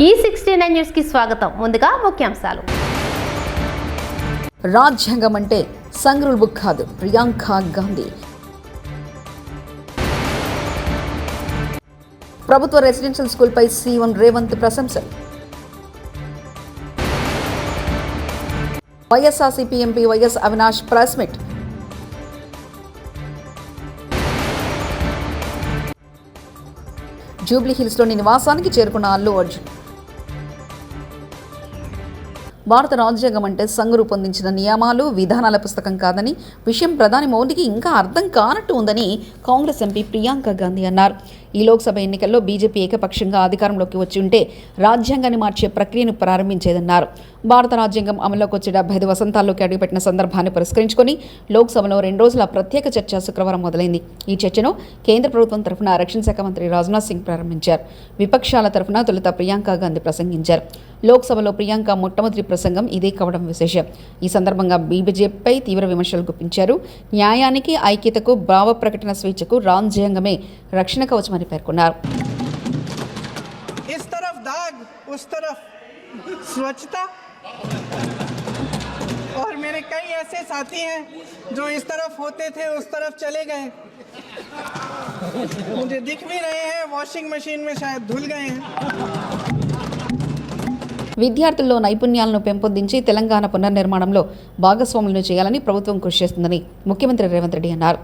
E69 news కి స్వాగతం. ముందుగా ముఖ్యాంశాలు. రాజ్యాంగం అంటే సంగ్రూల్ బుక్ కాదు, ప్రియాంక గాంధీ. ప్రభుత్వ రెసిడెన్షియల్ స్కూల్పై సీఎం రేవంత్ ప్రశంసలు. YSRCP MP YS Avinash press meet. జూబ్లీహిల్స్లోని నివాసానికి చేరుకున్న అల్లు అర్జున్. భారత రాజ్యాంగం అంటే సంఘ్ రూపొందించిన నియమాలు విధానాల పుస్తకం కాదని, విషయం ప్రధాని మోదీకి ఇంకా అర్థం కానట్టు ఉందని కాంగ్రెస్ ఎంపీ ప్రియాంక గాంధీ అన్నారు. ఈ లోక్సభ ఎన్నికల్లో బీజేపీ ఏకపక్షంగా అధికారంలోకి వచ్చి ఉంటే రాజ్యాంగాన్ని మార్చే ప్రక్రియను ప్రారంభించేదన్నారు. భారత రాజ్యాంగం అమల్లోకి వచ్చి 75 వసంతాల్లోకి అడుగుపెట్టిన సందర్భాన్ని పురస్కరించుకొని లోక్సభలో 2 రోజుల ప్రత్యేక చర్చ శుక్రవారం మొదలైంది. ఈ చర్చను కేంద్ర ప్రభుత్వం తరఫున రక్షణ శాఖ మంత్రి రాజ్నాథ్ సింగ్ ప్రారంభించారు. విపక్షాల తరఫున తొలుత ప్రియాంక గాంధీ ప్రసంగించారు. లోక్సభలో ప్రియాంక మొట్టమొదటి ప్రసంగం ఇదే కావడం విశేషం. ఈ సందర్భంగా బీజేపీపై తీవ్ర విమర్శలు గుప్పించారు. న్యాయానికి, ఐక్యతకు, భావ ప్రకటన స్వేచ్ఛకు రాజ్యాంగమే రక్షణ కవచమని పేర్కొన్నారు. इस तरफ दाग, उस तरफ स्वच्छता, और मेरे कई ऐसे साथी हैं जो इस तरफ होते थे उस तरफ चले गए, मुझे दिख भी रहे हैं, वॉशिंग मशीन में शायद धुल गए हैं. విద్యార్థుల్లో నైపుణ్యాలను పెంపొందించి తెలంగాణ పునర్నిర్మాణంలో భాగస్వాములను చేయాలని ప్రభుత్వం కృషి చేస్తుందని ముఖ్యమంత్రి రేవంత్ రెడ్డి అన్నారు.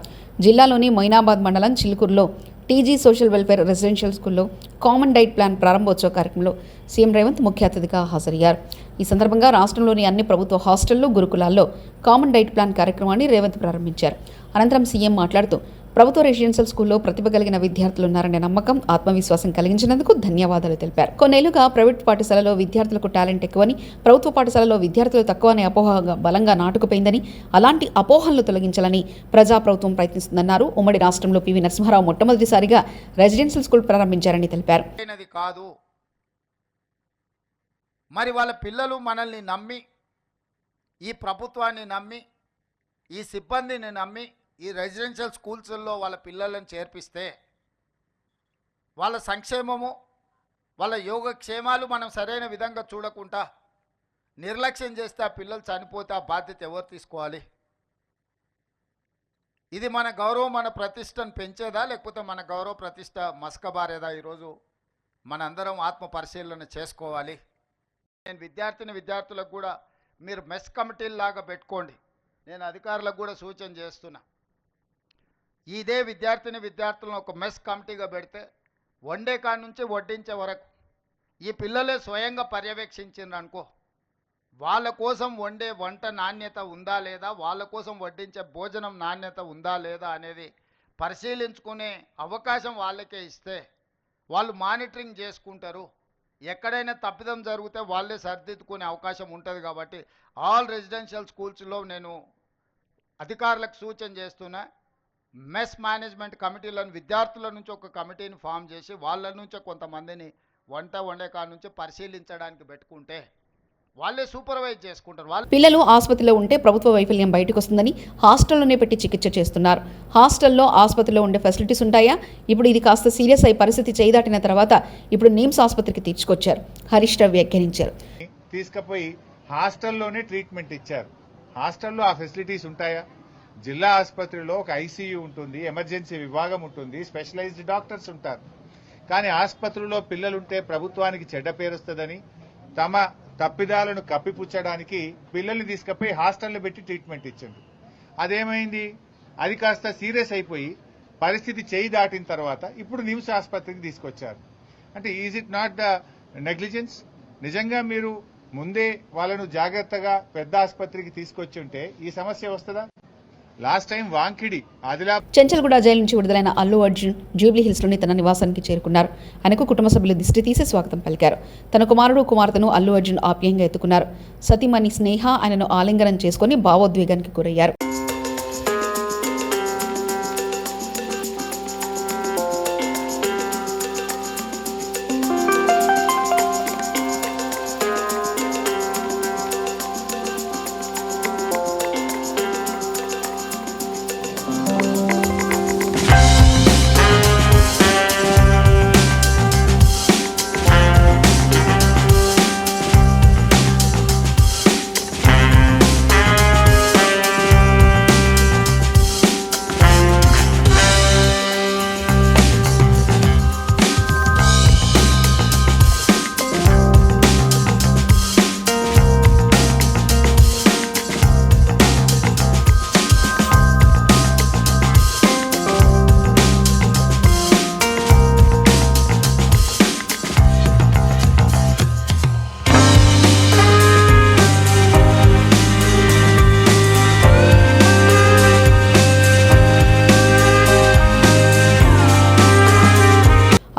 జిల్లాలోని మొయినాబాద్ మండలం చిలుకూరులో టీజీ సోషల్ వెల్ఫేర్ రెసిడెన్షియల్ స్కూల్లో కామన్ డైట్ ప్లాన్ ప్రారంభోత్సవ కార్యక్రమంలో సీఎం రేవంత్ ముఖ్య అతిథిగా హాజరయ్యారు. ఈ సందర్భంగా రాష్ట్రంలోని అన్ని ప్రభుత్వ హాస్టళ్లు, గురుకులాల్లో కామన్ డైట్ ప్లాన్ కార్యక్రమాన్ని రేవంత్ ప్రారంభించారు. అనంతరం సీఎం మాట్లాడుతూ ప్రభుత్వ రెసిడెన్షియల్ స్కూల్లో ప్రతిభ కలిగిన విద్యార్థులున్నారనే నమ్మకం, ఆత్మవిశ్వాసం కలిగించినందుకు ధన్యవాదాలు తెలిపారు. కొన్నేళ్లుగా ప్రైవేట్ పాఠశాలలో విద్యార్థులకు టాలెంట్ ఎక్కువని, ప్రభుత్వ పాఠశాలలో విద్యార్థులు తక్కువ అనే అపోహ బలంగా నాటుకుపోయిందని, అలాంటి అపోహలను తొలగించాలని ప్రజాప్రభుత్వం ప్రయత్నిస్తుందన్నారు. ఉమ్మడి రాష్ట్రంలో పివి నరసింహారావు మొట్టమొదటిసారిగా రెసిడెన్షియల్ స్కూల్ ప్రారంభించారని తెలిపారు. మరి వాళ్ళ పిల్లలు మనల్ని నమ్మి, ఈ ప్రభుత్వాన్ని నమ్మి, ఈ సిబ్బందిని నమ్మి ఈ రెసిడెన్షియల్ స్కూల్స్లో వాళ్ళ పిల్లలను చేర్పిస్తే వాళ్ళ సంక్షేమము, వాళ్ళ యోగక్షేమాలు మనం సరైన విధంగా చూడకుండా నిర్లక్ష్యం చేస్తే ఆ పిల్లలు చనిపోతే ఆ బాధ్యత ఎవరు తీసుకోవాలి? ఇది మన గౌరవం, మన ప్రతిష్టను పెంచేదా, లేకపోతే మన గౌరవ ప్రతిష్ట మసకబారేదా? ఈరోజు మనందరం ఆత్మ పరిశీలన చేసుకోవాలి. నేను విద్యార్థులకు కూడా మీరు మెస్ కమిటీలాగా పెట్టుకోండి. నేను అధికారులకు కూడా సూచన చేస్తున్నా. ఇదే విద్యార్థులను ఒక మెస్ కమిటీగా పెడితే వండే కాడ నుంచి వడ్డించే వరకు ఈ పిల్లలే స్వయంగా పర్యవేక్షించిండ్రు అనుకో, వాళ్ళ కోసం వండే వంట నాణ్యత ఉందా లేదా, వాళ్ళ కోసం వడ్డించే భోజనం నాణ్యత ఉందా లేదా అనేది పరిశీలించుకునే అవకాశం వాళ్ళకే ఇస్తే వాళ్ళు మానిటరింగ్ చేసుకుంటారు. ఎక్కడైనా తప్పిదం జరిగితే వాళ్ళే సరిదిద్దుకునే అవకాశం ఉంటుంది. కాబట్టి ఆల్ రెసిడెన్షియల్ స్కూల్స్లో నేను అధికారులకు సూచన చేస్తున్నా, మెస్ మేనేజ్మెంట్ కమిటీలను విద్యార్థుల నుంచి ఒక కమిటీని ఫామ్ చేసి వాళ్ళ నుంచి కొంతమందిని వండే కాడ నుంచి పరిశీలించడానికి పెట్టుకుంటే వాళ్ళే సూపర్వైజ్ చేసుకుంటారు. పిల్లలు ఆసుపత్రిలో ఉంటే ప్రభుత్వ వైఫల్యం బయటకు వస్తుందని హాస్టల్లోనే పెట్టి చికిత్స చేస్తున్నారు. హాస్టల్లో, ఆసుపత్రిలో ఉండే ఫెసిలిటీస్ ఉంటాయా? ఇప్పుడు ఇది కాస్త సీరియస్ అయి పరిస్థితి చేదాటిన తర్వాత ఇప్పుడు నిమ్స్ ఆసుపత్రికి తీసుకొచ్చారు. హరీష్ రావు వ్యాఖ్యానించారు. తీసుకుపోయి హాస్టల్లోనే ట్రీట్మెంట్ ఇచ్చారు. హాస్టల్లో ఆ ఫెసిలిటీస్ ఉంటాయా? జిల్లా ఆసుపత్రిలో ఒక ఐసీయూ ఉంటుంది, ఎమర్జెన్సీ విభాగం ఉంటుంది, స్పెషలైజ్డ్ డాక్టర్స్ ఉంటారు. కానీ ఆసుపత్రిలో పిల్లలుంటే ప్రభుత్వానికి చెడ్డ పేరు వస్తుందని తమ తప్పిదాలను కప్పిపుచ్చడానికి పిల్లల్ని తీసుకుపోయి హాస్టల్లో పెట్టి ట్రీట్మెంట్ ఇచ్చింది. అదేమైంది? అది కాస్త సీరియస్ అయిపోయి పరిస్థితి చేయి దాటిన తర్వాత ఇప్పుడు నిమ్స్ ఆసుపత్రికి తీసుకొచ్చారు. అంటే is it not the negligence? నిజంగా మీరు ముందే వాళ్ళను జాగ్రత్తగా పెద్ద ఆసుపత్రికి తీసుకొచ్చి ఉంటే ఈ సమస్య వస్తుందా? Last time Wankidi Chanchalguda jail నుంచి విడుదలైన అల్లు అర్జున్ జూబ్లీహిల్స్లోని తన నివాసానికి చేరుకున్నారు. ఆయనకు కుటుంబ సభ్యులు దిష్టి తీసి స్వాగతం పలికారు. తన కుమార్తెను అల్లు అర్జున్ ఆప్యాయంగా ఎత్తుకున్నారు. సతీమణి స్నేహ ఆయనను ఆలింగనం చేసుకుని భావోద్వేగానికి గురయ్యారు.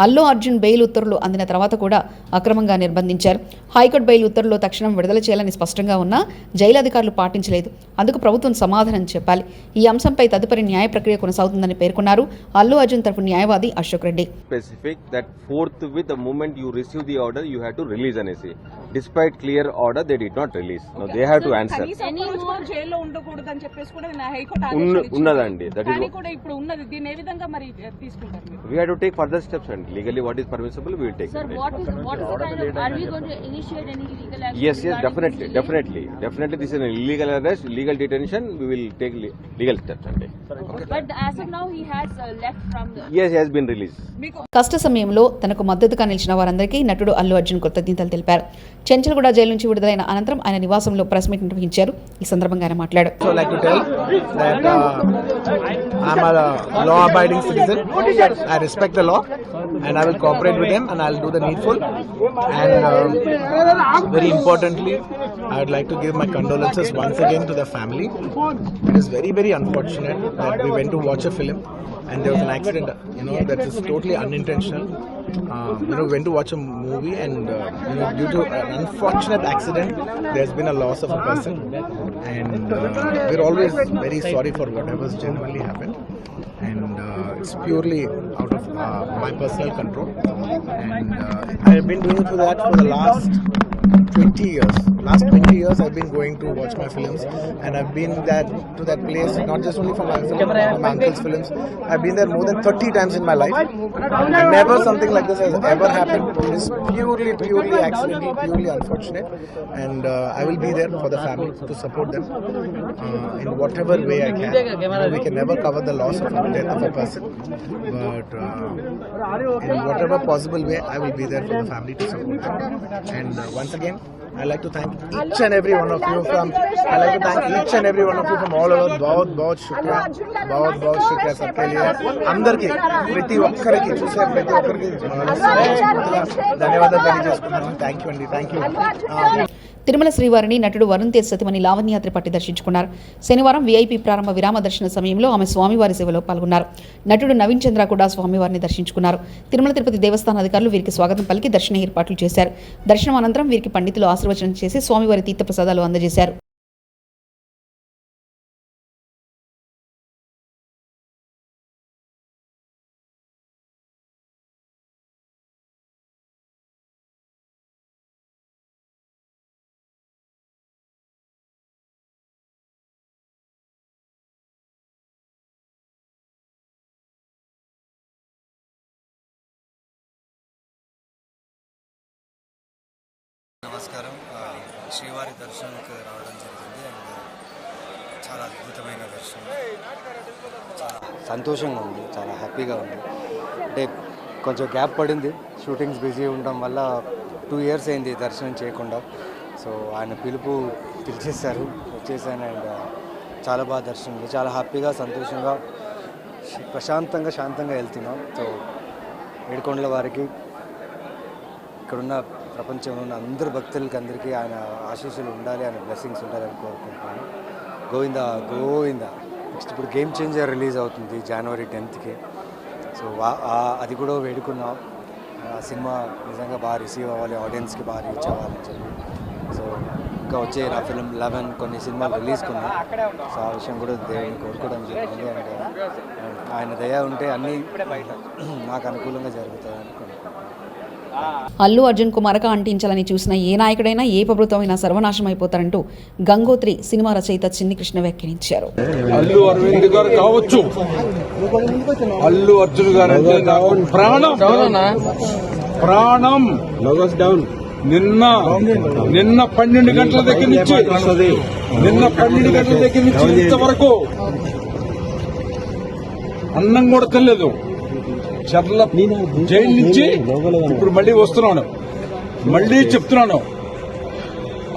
అల్లు అర్జున్ బెయిల్ ఉత్తర్వులు అందిన తర్వాత కూడా అక్రమంగా నిర్బంధించారు. హైకోర్టు బెయిల్ ఉత్తర్వులు తక్షణం విడుదల చేయాలని స్పష్టంగా ఉన్నా జైలు అధికారులు పాటించలేదు. అందుకు ప్రభుత్వం సమాధానం చెప్పాలి. ఈ అంశంపై తదుపరి న్యాయ ప్రక్రియ కొనసాగుతుందని పేర్కొన్నారు అల్లు అర్జున్ తరపు న్యాయవాది Ashok Reddy. Specific that forthwith the moment you receive the order you have to release an essay. Despite clear order they did not release. Now they have to answer. జైల్లో ఉండకూడదని చెప్పేసి కూడా నా హైకోర్టు ఆదేశాలు ఇచ్చింది. ఉన్నదండి. That కానీ is కూడా ఇప్పుడు ఉన్నది దీని ఏ విధంగా మరి తీసుకుంటారు మీరు? we have to take further steps and legally what is permissible we will take. Sir, what is the kind of, are we going to initiate any legal action? Yes, regarding definitely. Definitely this is an illegal arrest, illegal detention. We will take legal steps and But as of now, he has left from the... yes, he has been released. కష్ట సమయంలో తనకు మద్దతుగా నిలిచిన వారందరికీ నటుడు అల్లు అర్జున్ కృతజ్ఞతలు తెలిపారు. Chanchalguda jail నుంచి విడుదలైన అనంతరం ఆయన నివాసంలో ప్రెస్ మీట్ నిర్వహించారు. ఈ సందర్భంగా ఆయన మాట్లాడారు. So I'd like to tell that I'm a law-abiding citizen. I respect the law and I will cooperate with them and I'll do the needful. And very importantly, I would like to give my condolences once again to the family. It is very, very unfortunate that we went to watch a film and there was an accident, that is totally unintentional. We went to watch a movie and due to an unfortunate accident there's been a loss of a person, and we're always very sorry for whatever's genuinely happened, and it's purely out of my personal control, and I've been doing that for the last 20 years. Last 20 years I've been going to watch my films, and I've been to that place not just only for my film, for my uncle's films. I've been there more than 30 times in my life, and never something like this has ever happened. It is purely accidental, purely unfortunate, and I will be there for the family to support them in whatever way I can. We can never cover the loss of the death of a person, but in whatever possible way I will be there for the family to support them. And once again, I'd like to thank each and every one of you from all over. बहुत शुक्रिया सबके लिए, అందరికీ ప్రతి ఒక్కరికి చూసే ప్రతి ఒక్కరికి ధన్యవాదాలు తెలియజేసుకుంటున్నాను. Thank you. తిరుమల శ్రీవారిని నటుడు వరుణ్ తేజ్ సతీమణి లావణ్యాత్రి పట్టి దర్శించుకున్నారు. శనివారం వీఐపీ ప్రారంభ విరామ దర్శన సమయంలో ఆమె స్వామివారి సేవలో పాల్గొన్నారు. నటుడు నవీన్ చంద్ర కూడా స్వామివారిని దర్శించుకున్నారు. తిరుమల తిరుపతి దేవస్థాన అధికారులు వీరికి స్వాగతం పలికి దర్శన ఏర్పాట్లు చేశారు. దర్శనం అనంతరం వీరికి పండితులు ఆశీర్వచనం చేసి స్వామివారి తీర్థప్రసాదాలు అందజేశారు. నమస్కారం. శ్రీవారి దర్శనానికి రావడం జరిగింది అండ్ చాలా అద్భుతమైన దర్శనం. చాలా సంతోషంగా ఉంది, చాలా హ్యాపీగా ఉంది. అంటే కొంచెం గ్యాప్ పడింది, షూటింగ్స్ బిజీ ఉండడం వల్ల 2 years అయింది దర్శనం చేయకుండా. సో ఆయన పిలిచేశారు, వచ్చేసాను అండ్ చాలా బాగా దర్శనం, చాలా హ్యాపీగా సంతోషంగా ప్రశాంతంగా శాంతంగా వెళ్తున్నాం. సో ఏడుకొండల వారికి ఇక్కడున్న ప్రపంచంలో ఉన్న అందరు భక్తులకి అందరికీ ఆయన ఆశీస్సులు ఉండాలి, ఆయన బ్లెస్సింగ్స్ ఉండాలని కోరుకుంటున్నాను. గోవిందా. నెక్స్ట్ ఇప్పుడు గేమ్ చేంజర్ రిలీజ్ అవుతుంది January 10th. సో అది కూడా వేడుకున్నాం. ఆ సినిమా నిజంగా బాగా రిసీవ్ అవ్వాలి, ఆడియన్స్కి బాగా రీచ్ అవ్వాలని చెప్పి. సో ఇంకా వచ్చే నా ఫిల్మ్ 11 కొన్ని సినిమాలు రిలీజ్ కొన్నాం. సో ఆ విషయం కూడా దేవుని కోరుకోవడం జరిగింది. అండ్ ఆయన దయ ఉంటే అన్నీ నాకు అనుకూలంగా జరుగుతాయని అనుకుంటున్నాను. అల్లు అర్జున్ కు మరక అంటించాలని చూసిన ఏ నాయకుడైనా ఏ ప్రభుత్వమైనా సర్వనాశనం అయిపోతారంటూ గంగోత్రి సినిమా రచయిత చిన్ని కృష్ణ వ్యాఖ్యానించారు. అల్లు అరవింద్ గారు కావచ్చు, అల్లు అర్జున్ గారు అంటే నాకు ప్రాణం. నిన్న 12 గంటల దగ్గర నుంచి ఇంతవరకు అన్నం కూడా తినలేదు. చర్ల జైలు నుంచి ఇప్పుడు మళ్ళీ వస్తున్నాను, మళ్ళీ చెప్తున్నాను,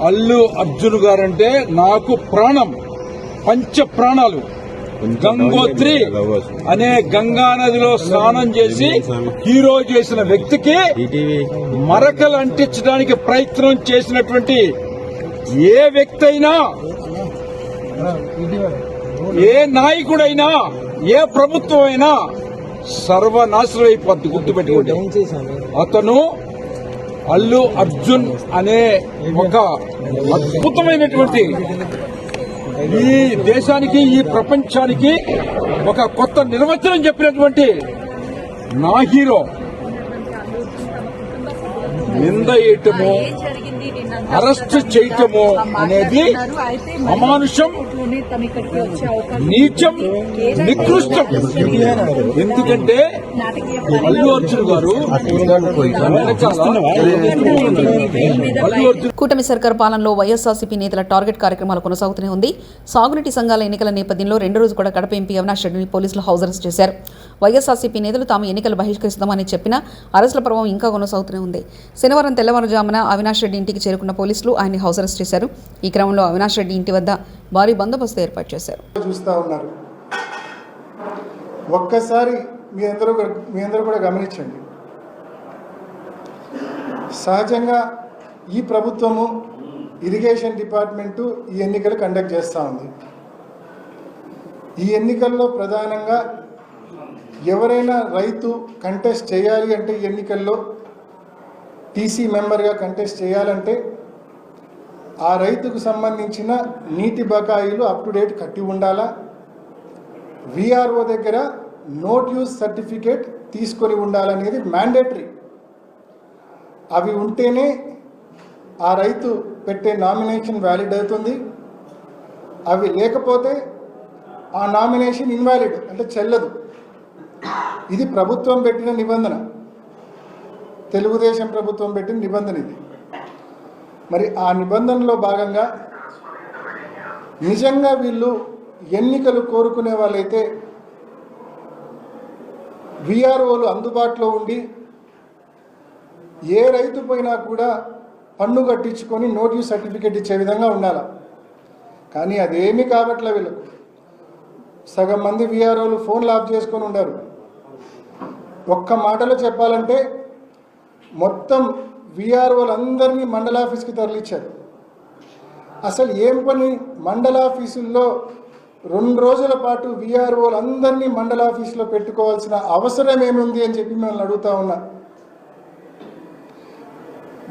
అల్లు అర్జున్ గారంటే నాకు ప్రాణం, పంచ ప్రాణాలు. గంగోత్రి అనే గంగా నదిలో స్నానం చేసి హీరో చేసిన వ్యక్తికి మరకలు అంటించడానికి ప్రయత్నం చేసినటువంటి ఏ వ్యక్తి అయినా, ఏ నాయకుడైనా, ఏ ప్రభుత్వం అయినా సర్వనాశనం అయిపోద్ది. గుర్తుపెట్టుకోండి, అతను అల్లు అర్జున్ అనే ఒక అద్భుతమైనటువంటి ఈ దేశానికి, ఈ ప్రపంచానికి ఒక కొత్త నిర్వచనం చెప్పినటువంటి నా హీరో నింద వేయటము, అరెస్ట్ చేయటము అనేది అమానుషం, నీచం, నికృష్టం. ఎందుకంటే అల్లు అర్జున్ గారు కూటమి సర్కార్ పాలనలో వైఎస్ఆర్సీపీ నేతల టార్గెట్ కార్యక్రమాలు కొనసాగుతూనే ఉంది. సాగునీటి సంఘాల ఎన్నికల నేపథ్యంలో రెండో రోజు కూడా కడప ఎంపీ అవినాష్ రెడ్డిని పోలీసులు హౌస్ అరెస్ట్ చేశారు. వైఎస్ఆర్సీపీ నేతలు తాము ఎన్నికలు బహిష్కరిస్తామని చెప్పినా అరెస్టుల పర్వం ఇంకా కొనసాగుతూనే ఉంది. శనివారం తెల్లవారుజామున అవినాష్ రెడ్డి ఇంటికి చేరుకున్న పోలీసులు ఆయన్ని హౌస్ అరెస్ట్ చేశారు. ఈ క్రమంలో అవినాష్ రెడ్డి ఇంటి వద్ద భారీ బందోబస్తు ఏర్పాటు చేశారు. చూస్తూ ఉన్నారు. ఒక్కసారి మీ అందరూ కూడా గమనించండి. సహజంగా ఈ ప్రభుత్వము ఇరిగేషన్ డిపార్ట్మెంటు ఈ ఎన్నికలు కండక్ట్ చేస్తూ ఉంది. ఈ ఎన్నికల్లో ప్రధానంగా ఎవరైనా రైతు కంటెస్ట్ చేయాలి అంటే ఈ ఎన్నికల్లో టీసీ మెంబర్గా కంటెస్ట్ చేయాలంటే ఆ రైతుకు సంబంధించిన నీటి బకాయిలు అప్ టు డేట్ కట్టి ఉండాలా, విఆర్ఓ దగ్గర నోట్ యూజ్ సర్టిఫికేట్ తీసుకొని ఉండాలనేది మ్యాండేటరీ. అవి ఉంటేనే ఆ రైతు పెట్టే నామినేషన్ వ్యాలిడ్ అవుతుంది. అవి లేకపోతే ఆ నామినేషన్ ఇన్వాలిడ్, అంటే చెల్లదు. ఇది ప్రభుత్వం పెట్టిన నిబంధన, తెలుగుదేశం ప్రభుత్వం పెట్టిన నిబంధన ఇది. మరి ఆ నిబంధనలో భాగంగా నిజంగా వీళ్ళు ఎన్నికలు కోరుకునే వాళ్ళైతే విఆర్ఓలు అందుబాటులో ఉండి ఏ రైతు పోయినా కూడా పన్ను కట్టించుకొని నోటీస్ సర్టిఫికేట్ ఇచ్చే విధంగా ఉండాలి. కానీ అదేమీ కాబట్లే వీళ్ళకు. సగం మంది విఆర్ఓలు ఫోన్లు ఆఫ్ చేసుకొని ఉండారు. ఒక్క మాటలో చెప్పాలంటే మొత్తం విఆర్ఓలందరినీ మండల ఆఫీస్కి తరలించారు. అసలు ఏం పని మండల ఆఫీసుల్లో 2 రోజుల పాటు విఆర్ఓలందరినీ మండల ఆఫీసులో పెట్టుకోవాల్సిన అవసరం ఏముంది అని చెప్పి మిమ్మల్ని అడుగుతా ఉన్నా.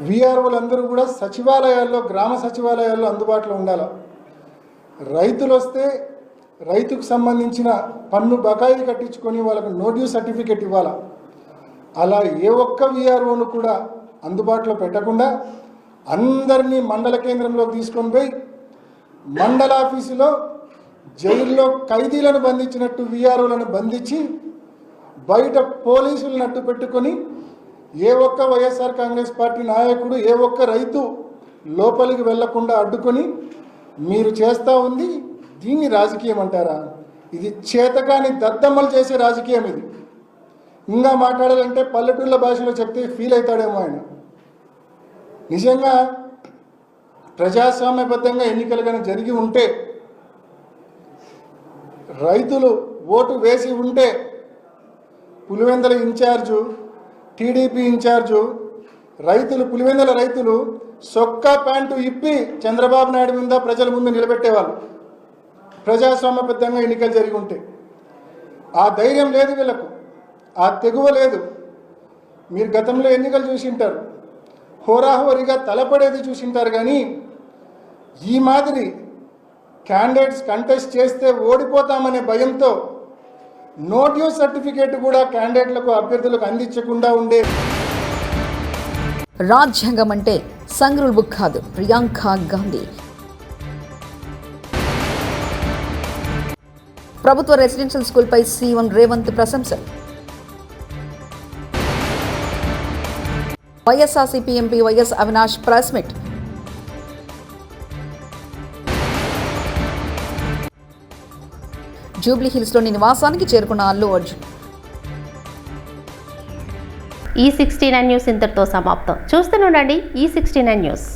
విఆర్ఓలందరూ కూడా సచివాలయాల్లో, గ్రామ సచివాలయాల్లో అందుబాటులో ఉండాలి. రైతులు వస్తే రైతుకు సంబంధించిన పన్ను బకాయిలు కట్టించుకొని వాళ్ళకు నోటీస్ సర్టిఫికేట్ ఇవ్వాలి. అలా ఏ ఒక్క విఆర్ఓను కూడా అందుబాటులో పెట్టకుండా అందరినీ మండల కేంద్రంలోకి తీసుకొని పోయి మండల ఆఫీసులో జైల్లో ఖైదీలను బంధించినట్టు విఆర్ఓలను బంధించి బయట పోలీసులను అడ్డు పెట్టుకొని ఏ ఒక్క వైఎస్ఆర్ కాంగ్రెస్ పార్టీ నాయకుడు, ఏ ఒక్క రైతు లోపలికి వెళ్లకుండా అడ్డుకొని మీరు చేస్తూ ఉంది. దీన్ని రాజకీయం అంటారా? ఇది చేతకాని దద్దమ్మలు చేసే రాజకీయం ఇది. ఇంకా మాట్లాడాలంటే పల్లెటూళ్ళ భాషలో చెప్తే ఫీల్ అవుతాడేమో ఆయన. నిజంగా ప్రజాస్వామ్యబద్ధంగా ఎన్నికలు కానీ జరిగి ఉంటే, రైతులు ఓటు వేసి ఉంటే పులివెందుల ఇన్ఛార్జు, టీడీపీ ఇన్ఛార్జు రైతులు, పులివెందుల రైతులు సొక్కా ప్యాంటు ఇప్పి చంద్రబాబు నాయుడు మీద ప్రజల ముందు నిలబెట్టేవాళ్ళు. ప్రజాస్వామ్యబద్ధంగా ఎన్నికలు జరిగి ఉంటే ఆ ధైర్యం లేదు వీళ్ళకు, ఆ తెగువ లేదు. మీరు గతంలో ఎన్నికలు చూసింటారు, హోరాహోరీగా తలపడేది చూసింటారు. కానీ ఈ మాదిరి క్యాండిడేట్స్ కంటెస్ట్ చేస్తే ఓడిపోతామనే భయంతో నోటీస్ సర్టిఫికేట్ కూడా క్యాండిడేట్లకు, అభ్యర్థులకు అందించకుండా ఉండే. రాజ్యాంగం అంటే సంగ్రూల్ బుక్ కాదు. ప్రియాంక గాంధీ. ప్రభుత్వ రెసిడెన్షియల్ స్కూల్పై సీఎం రేవంత్ ప్రశంసలు. YSRCP MP YS Avinash press meet. Jubilee హిల్స్లోని నివాసానికి చేరుకున్న అల్లు అర్జున్. ఈ 69 న్యూస్ ఇంతటితో సమాప్తం. చూస్తూనే ఉండండి ఈ 69 న్యూస్.